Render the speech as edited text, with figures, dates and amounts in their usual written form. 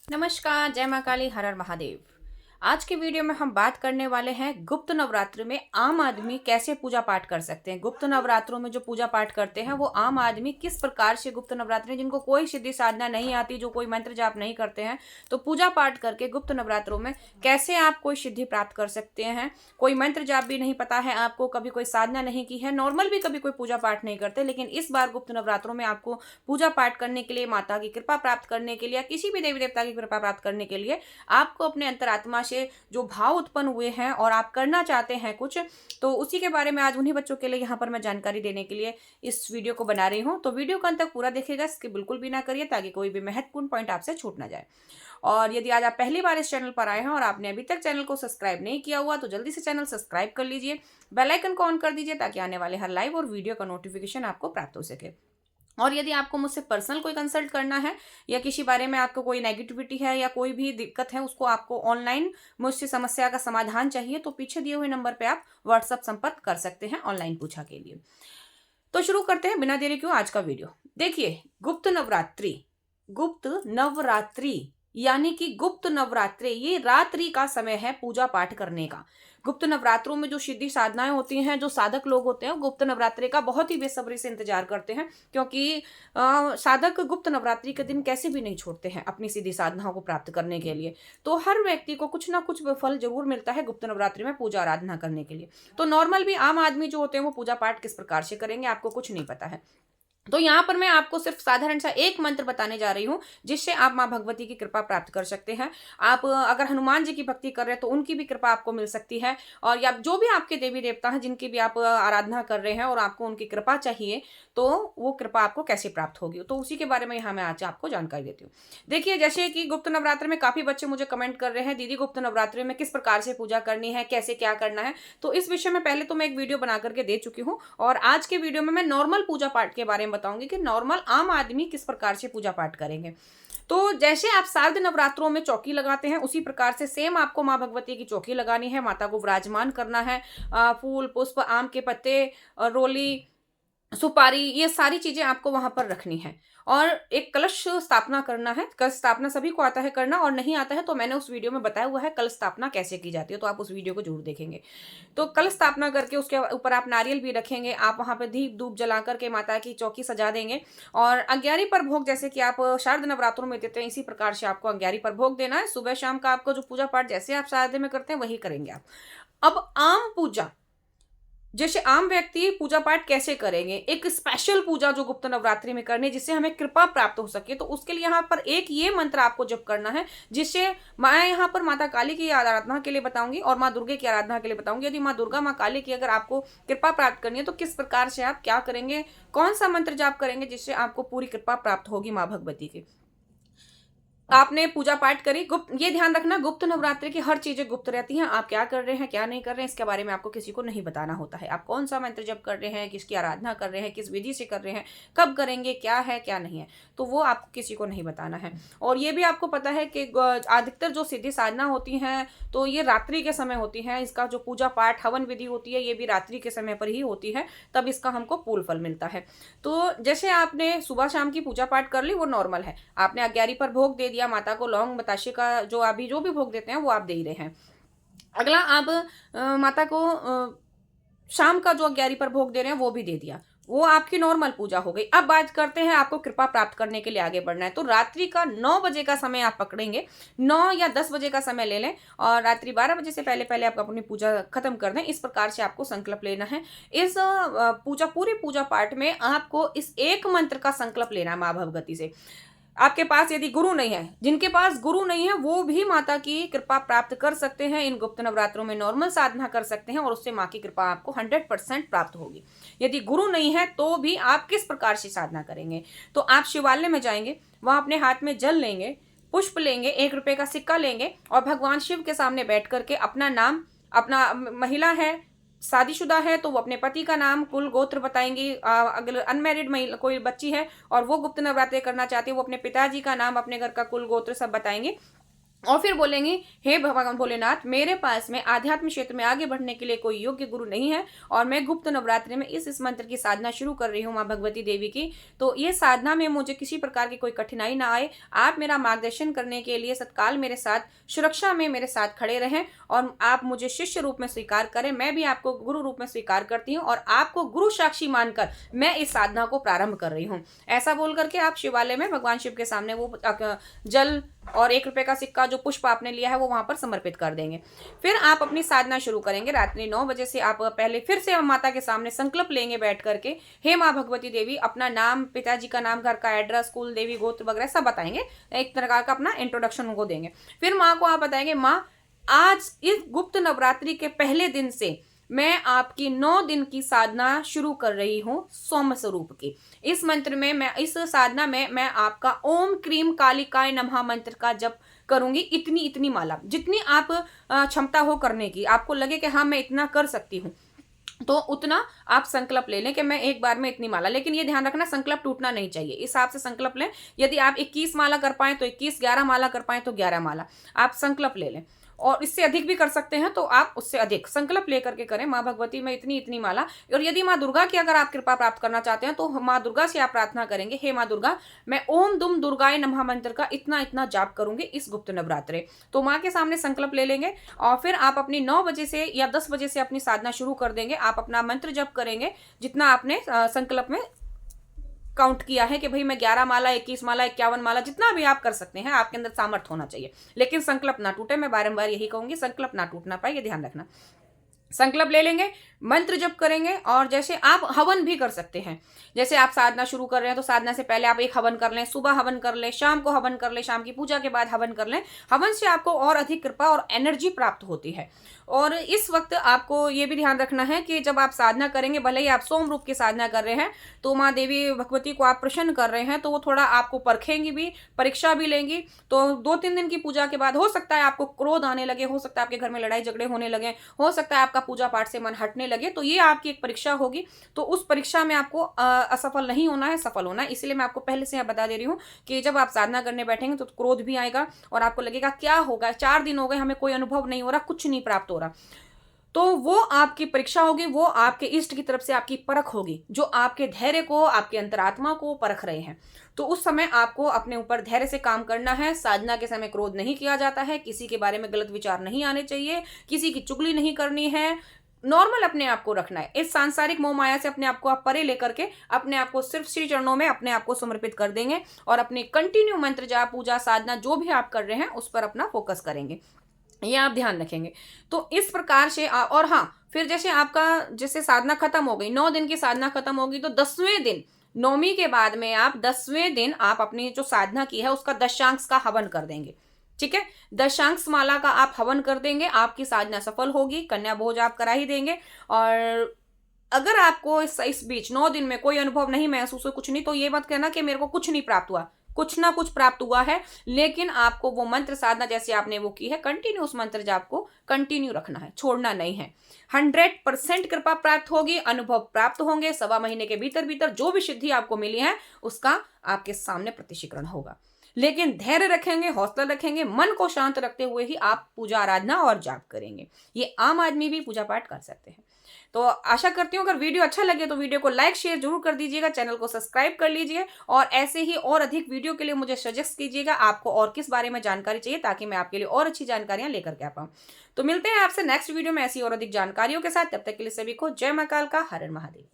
नमस्कार, जय माँ काली, हर हर महादेव। आज के वीडियो में हम बात करने वाले हैं गुप्त नवरात्र में आम आदमी कैसे पूजा पाठ कर सकते हैं। गुप्त नवरात्रों में जो पूजा पाठ करते हैं वो आम आदमी किस प्रकार से गुप्त नवरात्र में, जिनको कोई सिद्धि साधना नहीं आती, जो कोई मंत्र जाप नहीं करते हैं, तो पूजा पाठ करके गुप्त नवरात्रों में कैसे आप कोई सिद्धि प्राप्त कर सकते हैं। कोई मंत्र जाप भी नहीं पता है आपको, कभी कोई साधना नहीं की है, नॉर्मल भी कभी कोई पूजा पाठ नहीं करते, लेकिन इस बार गुप्त नवरात्रों में आपको पूजा पाठ करने के लिए, माता की कृपा प्राप्त करने के लिए, किसी भी देवी देवता की कृपा प्राप्त करने के लिए आपको अपने अंतरात्मा से जो भाव उत्पन्न हुए हैं और आप करना चाहते हैं कुछ, तो उसी के बारे में आज उन्हीं बच्चों के लिए यहाँ पर मैं जानकारी देने के लिए इस वीडियो को बना रही हूँ। तो वीडियो को अंत तक पूरा देखिएगा, इसकी बिल्कुल भी ना करिए ताकि कोई भी महत्वपूर्ण पॉइंट आपसे छूट ना जाए। और यदि आज आप पहली बार इस चैनल पर आए हैं और आपने अभी तक चैनल को सब्सक्राइब नहीं किया हुआ तो जल्दी से चैनल सब्सक्राइब कर लीजिए, बेल आइकन को ऑन कर दीजिए ताकि आने वाले हर लाइव और वीडियो का नोटिफिकेशन आपको प्राप्त हो सके। और यदि आपको मुझसे पर्सनल कोई कंसल्ट करना है या किसी बारे में आपको कोई नेगेटिविटी है या कोई भी दिक्कत है, उसको आपको ऑनलाइन मुझसे समस्या का समाधान चाहिए, तो पीछे दिए हुए नंबर पे आप व्हाट्सएप संपर्क कर सकते हैं ऑनलाइन पूछा के लिए। तो शुरू करते हैं बिना देरी क्यों आज का वीडियो। देखिए, गुप्त नवरात्रि यानी कि गुप्त नवरात्रि, ये रात्रि का समय है पूजा पाठ करने का। गुप्त नवरात्रों में जो सिद्धि साधनाएं होती हैं, जो साधक लोग होते हैं, गुप्त नवरात्रि का बहुत ही बेसब्री से इंतजार करते हैं, क्योंकि साधक गुप्त नवरात्रि के दिन कैसे भी नहीं छोड़ते हैं अपनी सिद्धि साधनाओं को प्राप्त करने के लिए। तो हर व्यक्ति को कुछ ना कुछ फल जरूर मिलता है गुप्त नवरात्रि में पूजा आराधना करने के लिए। तो नॉर्मल भी आम आदमी जो होते हैं वो पूजा पाठ किस प्रकार से करेंगे, आपको कुछ नहीं पता है। तो यहाँ पर मैं आपको सिर्फ साधारण सा एक मंत्र बताने जा रही हूँ जिससे आप माँ भगवती की कृपा प्राप्त कर सकते हैं। आप अगर हनुमान जी की भक्ति कर रहे हैं तो उनकी भी कृपा आपको मिल सकती है, और या जो भी आपके देवी देवता हैं जिनकी भी आप आराधना कर रहे हैं और आपको उनकी कृपा चाहिए, तो वो कृपा आपको कैसे प्राप्त होगी, तो उसी के बारे में यहाँ मैं आज आपको जानकारी देती हूँ। देखिए, जैसे कि गुप्त नवरात्र में काफी बच्चे मुझे कमेंट कर रहे हैं, दीदी गुप्त नवरात्रि में किस प्रकार से पूजा करनी है, कैसे क्या करना है। तो इस विषय में पहले तो मैं एक वीडियो बना करके दे चुकी हूँ, और आज के वीडियो में मैं नॉर्मल पूजा पाठ के बारे में बताऊंगी कि नॉर्मल आम आदमी किस प्रकार से पूजा पाठ करेंगे। तो जैसे आप शारद नवरात्रों में चौकी लगाते हैं, उसी प्रकार से सेम आपको माँ भगवती की चौकी लगानी है, माता को विराजमान करना है। फूल पुष्प, आम के पत्ते, रोली, सुपारी, ये सारी चीजें आपको वहां पर रखनी है, और एक कलश स्थापना करना है। कलश स्थापना सभी को आता है करना, और नहीं आता है तो मैंने उस वीडियो में बताया हुआ है कलश स्थापना कैसे की जाती है, तो आप उस वीडियो को जरूर देखेंगे। तो कलश स्थापना करके उसके ऊपर आप नारियल भी रखेंगे, आप वहां पे दीप धूप जला करके माता की चौकी सजा देंगे। और अग्यारी पर भोग, जैसे कि आप शारद नवरात्रों में देते हैं, इसी प्रकार से आपको अग्यारी पर भोग देना है। सुबह शाम का आपको जो पूजा पाठ जैसे आप शारद में करते हैं वही करेंगे आप। अब आम पूजा, जैसे आम व्यक्ति पूजा पाठ कैसे करेंगे, एक स्पेशल पूजा जो गुप्त नवरात्रि में करनी है जिससे हमें कृपा प्राप्त हो सके, तो उसके लिए यहाँ पर एक ये मंत्र आपको जप करना है, जिससे मैं यहाँ पर माता काली की आराधना के लिए बताऊंगी और माँ दुर्गे की आराधना के लिए बताऊंगी। यदि माँ दुर्गा माँ काली की अगर आपको कृपा प्राप्त करनी है तो किस प्रकार से आप क्या करेंगे, कौन सा मंत्र जाप करेंगे जिससे आपको पूरी कृपा प्राप्त होगी माँ भगवती की। आपने पूजा पाठ करी, गुप्त, ये ध्यान रखना गुप्त नवरात्रि की हर चीजें गुप्त रहती हैं। आप क्या कर रहे हैं क्या नहीं कर रहे हैं इसके बारे में आपको किसी को नहीं बताना होता है। आप कौन सा मंत्र जप कर रहे हैं, किसकी आराधना कर रहे हैं, किस विधि से कर रहे हैं, कब करेंगे, क्या है क्या नहीं है, तो वो आपको किसी को नहीं बताना है। और ये भी आपको पता है कि अधिकतर जो सिद्धि साधना होती हैं तो ये रात्रि के समय होती है। इसका जो पूजा पाठ हवन विधि होती है ये भी रात्रि के समय पर ही होती है, तब इसका हमको पूर्ण फल मिलता है। तो जैसे आपने सुबह शाम की पूजा पाठ कर ली वो नॉर्मल है, आपने अग्यारी पर भोग दे दिया, माता को लौंग बताशे का जो अभी जो भी भोग देते हैं वो आप दे ही रहे हैं। अगला आप माता को शाम का जो अग्यारी पर भोग दे रहे हैं वो भी दे दिया, वो आपकी नॉर्मल पूजा हो गई। अब बात करते हैं आपको कृपा प्राप्त करने के लिए आगे बढ़ना है, तो रात्रि का 9 बजे का समय आप पकड़ेंगे, 9 या 10 बजे का समय ले लें, और रात्रि 12 बजे से पहले पहले आप अपनी पूजा खत्म कर दें। इस प्रकार से आपको संकल्प लेना है। इस पूरे पूजा पाठ में आपको इस एक मंत्र का संकल्प लेना है माँ भगवती से। आपके पास यदि गुरु नहीं है, जिनके पास गुरु नहीं है वो भी माता की कृपा प्राप्त कर सकते हैं, इन गुप्त नवरात्रों में नॉर्मल साधना कर सकते हैं और उससे माँ की कृपा आपको 100% प्राप्त होगी। यदि गुरु नहीं है तो भी आप किस प्रकार से साधना करेंगे, तो आप शिवालय में जाएंगे, वहां अपने हाथ में जल लेंगे, पुष्प लेंगे, 1 रुपए का सिक्का लेंगे, और भगवान शिव के सामने बैठ करके अपना नाम, अपना महिला है शादीशुदा है तो वो अपने पति का नाम कुल गोत्र बताएंगी, अगर अनमैरिड महिला कोई बच्ची है और वो गुप्त नवरात्रि करना चाहती है वो अपने पिताजी का नाम, अपने घर का कुल गोत्र सब बताएंगे। और फिर बोलेंगे, हे भगवान भोलेनाथ, मेरे पास में आध्यात्मिक क्षेत्र में आगे बढ़ने के लिए कोई योग्य गुरु नहीं है और मैं गुप्त नवरात्रि में इस मंत्र की साधना शुरू कर रही हूँ माँ भगवती देवी की। तो ये साधना में मुझे किसी प्रकार की कोई कठिनाई ना आए, आप मेरा मार्गदर्शन करने के लिए सत्काल मेरे साथ, सुरक्षा में मेरे साथ खड़े रहें और आप मुझे शिष्य रूप में स्वीकार करें। मैं भी आपको गुरु रूप में स्वीकार करती हूँ और आपको गुरु साक्षी मानकर मैं इस साधना को प्रारंभ कर रही हूँ। ऐसा बोल करके आप शिवालय में भगवान शिव के सामने वो जल और 1 रुपए का सिक्का, जो पुष्प आपने लिया है, वो वहां पर समर्पित कर देंगे। फिर आप अपनी साधना शुरू करेंगे। रात्रि 9 बजे से आप पहले फिर से माता के सामने संकल्प लेंगे बैठ करके, हे माँ भगवती देवी, अपना नाम, पिताजी का नाम, घर का एड्रेस, कुल, देवी गोत्र वगैरह सब बताएंगे, एक प्रकार का अपना इंट्रोडक्शन उनको देंगे। फिर माँ को आप बताएंगे, माँ आज इस गुप्त नवरात्रि के पहले दिन से मैं आपकी 9 दिन की साधना शुरू कर रही हूँ सोम स्वरूप की। इस मंत्र में मैं, इस साधना में मैं आपका ओम क्रीम कालिकाय नमः मंत्र का जप करूंगी। इतनी इतनी माला, जितनी आप क्षमता हो करने की, आपको लगे कि हाँ मैं इतना कर सकती हूँ, तो उतना आप संकल्प ले लें कि मैं एक बार में इतनी माला। लेकिन ये ध्यान रखना, संकल्प टूटना नहीं चाहिए, इस हिसाब से संकल्प लें। यदि आप 21 माला कर पाए तो 21, 11 माला कर पाए तो 11 माला आप संकल्प ले लें। और इससे अधिक भी कर सकते हैं तो आप उससे अधिक संकल्प लेकर के करें, माँ भगवती में इतनी इतनी माला। और यदि माँ दुर्गा की अगर आप कृपा प्राप्त करना चाहते हैं तो माँ दुर्गा से आप प्रार्थना करेंगे, हे माँ दुर्गा, मैं ओम दुम दुर्गाय नमः मंत्र का इतना इतना जाप करूंगी इस गुप्त नवरात्रे। तो माँ के सामने संकल्प ले लेंगे और फिर आप अपनी 9 बजे से या 10 बजे से अपनी साधना शुरू कर देंगे। आप अपना मंत्र जप करेंगे, जितना आपने संकल्प में काउंट किया है कि भाई मैं 11 माला, 21 माला, 51 माला, जितना भी आप कर सकते हैं, आपके अंदर सामर्थ्य होना चाहिए। लेकिन संकल्प ना टूटे, मैं बारंबार यही कहूंगी, संकल्प ना टूटना पाए, ये ध्यान रखना। संकल्प ले लेंगे, मंत्र जप करेंगे और जैसे आप हवन भी कर सकते हैं। जैसे आप साधना शुरू कर रहे हैं तो साधना से पहले आप एक हवन कर लें, सुबह हवन कर लें, शाम को हवन कर लें, शाम की पूजा के बाद हवन कर लें। हवन से आपको और अधिक कृपा और एनर्जी प्राप्त होती है। और इस वक्त आपको ये भी ध्यान रखना है कि जब आप साधना करेंगे, भले ही आप सोम रूप की साधना कर रहे हैं, तो माँ देवी भगवती को आप प्रसन्न कर रहे हैं, तो वो थोड़ा आपको परखेंगी भी, परीक्षा भी लेंगी। तो 2-3 दिन की पूजा के बाद हो सकता है आपको क्रोध आने लगे, हो सकता है आपके घर में लड़ाई झगड़े होने लगे, हो सकता है आपका पूजा पाठ से मन हटने लगे। तो ये आपकी एक परीक्षा होगी। तो उस परीक्षा में आपको असफल नहीं होना है, सफल होना है। इसलिए मैं आपको पहले से बता दे रही हूँ कि जब आप साधना करने बैठेंगे तो क्रोध भी आएगा और आपको लगेगा क्या होगा, 4 दिन हो गए हमें कोई अनुभव नहीं हो रहा, कुछ नहीं प्राप्त हो रहा। तो वो आपकी परीक्षा होगी, वो आपके इष्ट की तरफ से आपकी परख होगी, जो आपके धैर्य को, आपके अंतरात्मा को परख रहे हैं। तो उस समय आपको अपने ऊपर धैर्य से काम करना है। साधना के समय क्रोध नहीं किया जाता है, किसी के बारे में गलत विचार नहीं आने चाहिए, किसी की चुगली नहीं करनी है, नॉर्मल अपने आप को रखना है। इस सांसारिक मोह माया से अपने आप को आप परे लेकर के अपने आप को सिर्फ श्री चरणों में अपने आप को समर्पित कर देंगे और अपने कंटिन्यू मंत्र जाप, पूजा, साधना जो भी आप कर रहे हैं उस पर अपना फोकस करेंगे। ये आप ध्यान रखेंगे। तो इस प्रकार से और हाँ, फिर जैसे आपका जैसे साधना खत्म हो गई, 9 दिन की साधना खत्म होगी, तो 10वें दिन, नौवीं के बाद में आप 10वें दिन आप अपनी जो साधना की है उसका दशांश का हवन कर देंगे। ठीक है, दशांश माला का आप हवन कर देंगे, आपकी साधना सफल होगी, कन्या भोज आप करा ही देंगे। और अगर आपको इस बीच 9 दिन में कोई अनुभव नहीं महसूस हो, कुछ नहीं, तो ये मत कहना कि मेरे को कुछ नहीं प्राप्त हुआ, कुछ ना कुछ प्राप्त हुआ है। लेकिन आपको वो मंत्र साधना जैसे आपने वो की है, कंटिन्यू उस मंत्र जाप को कंटिन्यू रखना है, छोड़ना नहीं है। 100% कृपा प्राप्त होगी, अनुभव प्राप्त होंगे। 1.25 महीने के भीतर भीतर जो भी सिद्धि आपको मिली है उसका आपके सामने प्रतिशीकरण होगा। लेकिन धैर्य रखेंगे, हौसला रखेंगे, मन को शांत रखते हुए ही आप पूजा आराधना और जाप करेंगे। ये आम आदमी भी पूजा पाठ कर सकते हैं। तो आशा करती हूँ अगर वीडियो अच्छा लगे तो वीडियो को लाइक शेयर जरूर कर दीजिएगा, चैनल को सब्सक्राइब कर लीजिए और ऐसे ही और अधिक वीडियो के लिए मुझे सजेस्ट कीजिएगा आपको और किस बारे में जानकारी चाहिए, ताकि मैं आपके लिए और अच्छी जानकारियां लेकर के आ पाऊँ। तो मिलते हैं आपसे नेक्स्ट वीडियो में ऐसी और अधिक जानकारियों के साथ। तब तक के लिए सभी को जय महाकाल का, हर हर महादेव।